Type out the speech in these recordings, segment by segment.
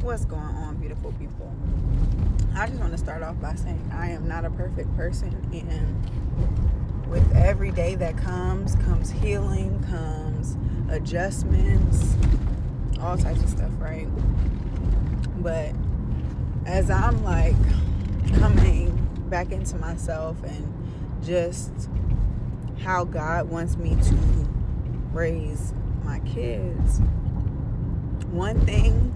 What's going on, beautiful people? I just want to start off by saying I am not a perfect person, and with every day that comes healing, comes adjustments, all types of stuff, right? But as I'm like coming back into myself and just how God wants me to raise my kids, one thing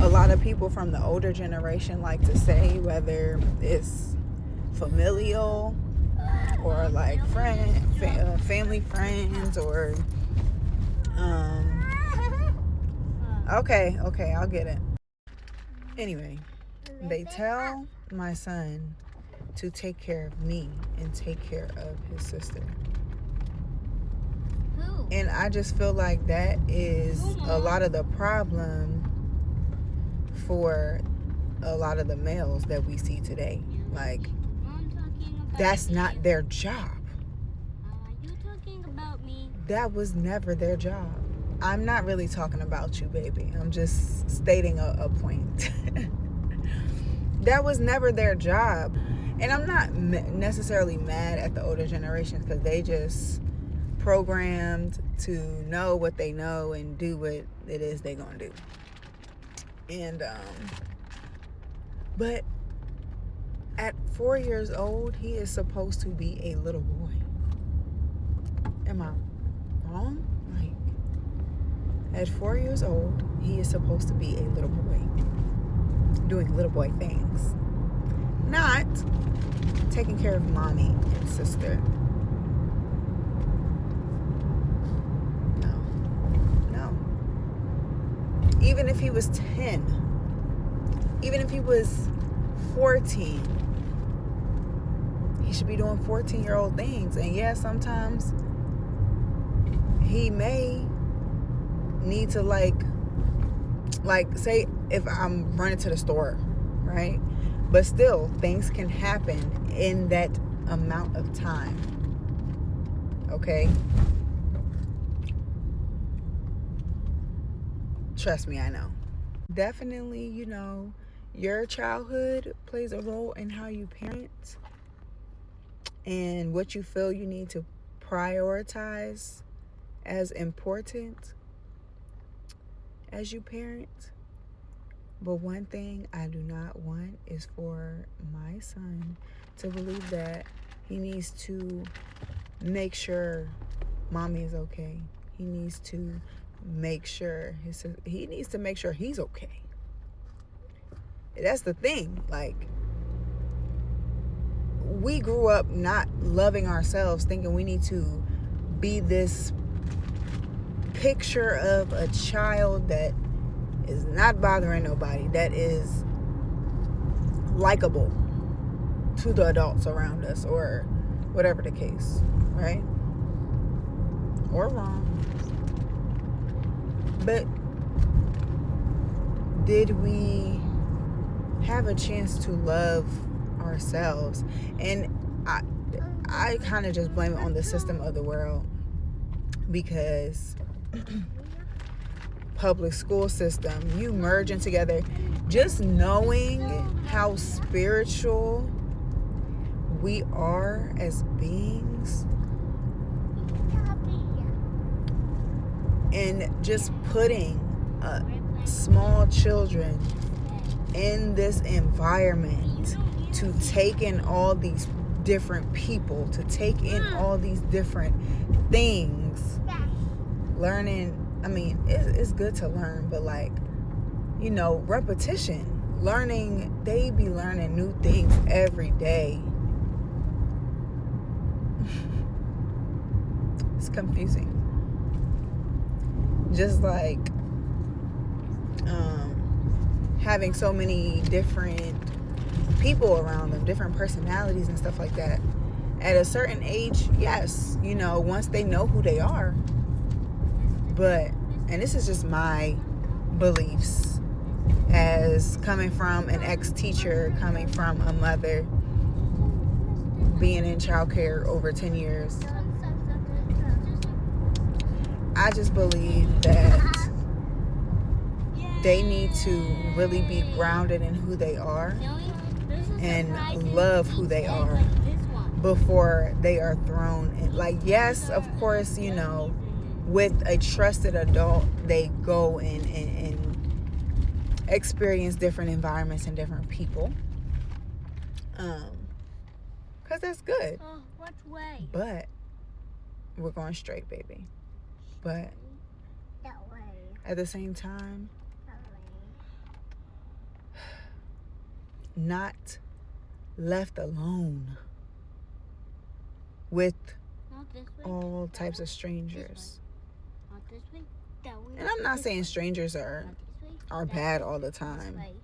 a lot of people from the older generation like to say, whether it's familial or like family friends, or okay, I'll get it. Anyway, they tell my son to take care of me and take care of his sister. And I just feel like that is a lot of the problem for a lot of the males that we see today. Like, that's not their job. You talking about me? That was never their job. I'm not really talking about you, baby. I'm just stating a point. That was never their job. And I'm not necessarily mad at the older generations, because they just programmed to know what they know and do what it is they're gonna do. And but at 4 years old, he is supposed to be a little boy. Am I wrong? Like, at 4 years old, he is supposed to be a little boy, doing little boy things, not taking care of mommy and sister. No. Even if he was 10, even if he was 14, he should be doing 14-year-old things. And yeah, sometimes he may need to like say if I'm running to the store, right? But still, things can happen in that amount of time. Okay? Trust me, I know. Definitely, your childhood plays a role in how you parent and what you feel you need to prioritize as important as you parent. But one thing I do not want is for my son to believe that he needs to make sure mommy is okay. He needs to make sure he's okay. That's the thing. Like, we grew up not loving ourselves, thinking we need to be this picture of a child that is not bothering nobody, that is likable to the adults around us, or whatever the case, right? Or wrong. But did we have a chance to love ourselves? And I kind of just blame it on the system of the world, because public school system, you merging together, just knowing how spiritual we are as beings, and just putting small children in this environment to take in all these different people, to take in all these different things, learning. I mean, it's good to learn, but repetition, learning, they be learning new things every day. It's confusing. Just like having so many different people around them, different personalities and stuff like that. At a certain age, yes, once they know who they are. But, and this is just my beliefs as coming from an ex-teacher, coming from a mother, being in childcare over 10 years. I just believe that they need to really be grounded in who they are and love who they are before they are thrown in. Like, yes, of course, you know, with a trusted adult, they go and experience different environments and different people. Because that's good. Oh, what way? But we're going straight, baby. But That way. at the same time, That way. not left alone with Not this way. all types of strangers. Not this way. That way. And I'm not This saying way. strangers are Not this way. are That bad way. all the This time. way.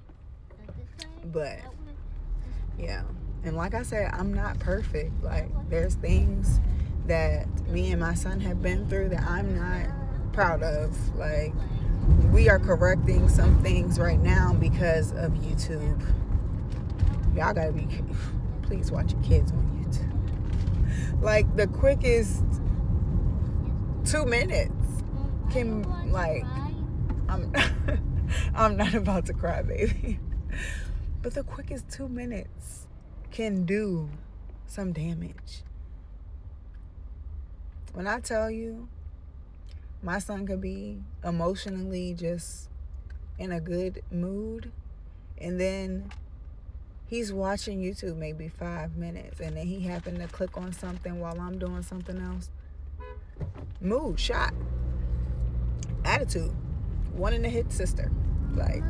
Not this way. But That way. yeah. And like I said, I'm not perfect. Like, there's things that me and my son have been through that I'm not proud of. Like, we are correcting some things right now because of YouTube. Y'all gotta be, please watch your kids on YouTube. Like, the quickest 2 minutes can, like, I'm not about to cry, baby. But the quickest 2 minutes can do some damage. When I tell you, my son could be emotionally just in a good mood, and then he's watching YouTube maybe 5 minutes, and then he happened to click on something while I'm doing something else. Mood shot. Attitude. Wanting to hit sister. Like,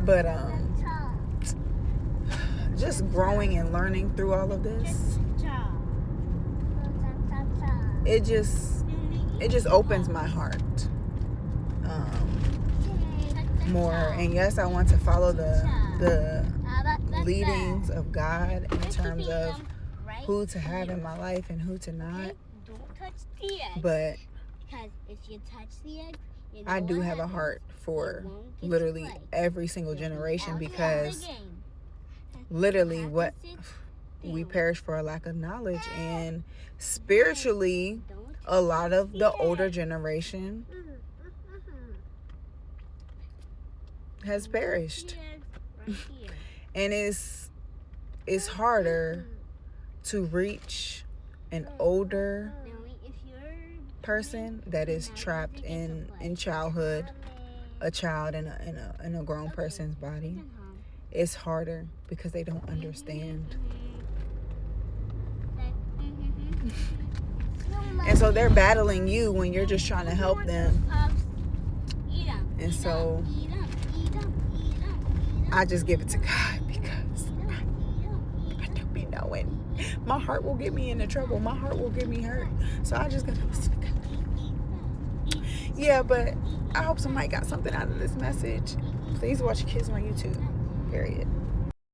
but just growing and learning through all of this, it just opens my heart more. And yes, I want to follow the leadings of God in terms of who to have in my life and who to not. Don't touch the edge. But because if you touch the edge, you know I do what have a happens. heart for You won't get to literally play. every single You'll be generation, out of the because game. literally You have what to sit we down. perish for a lack of knowledge. And spiritually, Don't a lot of touch the edge. older generation has perished. Right here. And it's harder to reach an older Now, if you're person that is trapped in childhood, a child in a grown person's body. It's harder because they don't understand. And so they're battling you when you're just trying to help them. And so I just give it to God, because I don't be knowing. My heart will get me into trouble. My heart will get me hurt. So I just gotta listen to God. Yeah, but I hope somebody got something out of this message. Please watch your kids on YouTube. Period.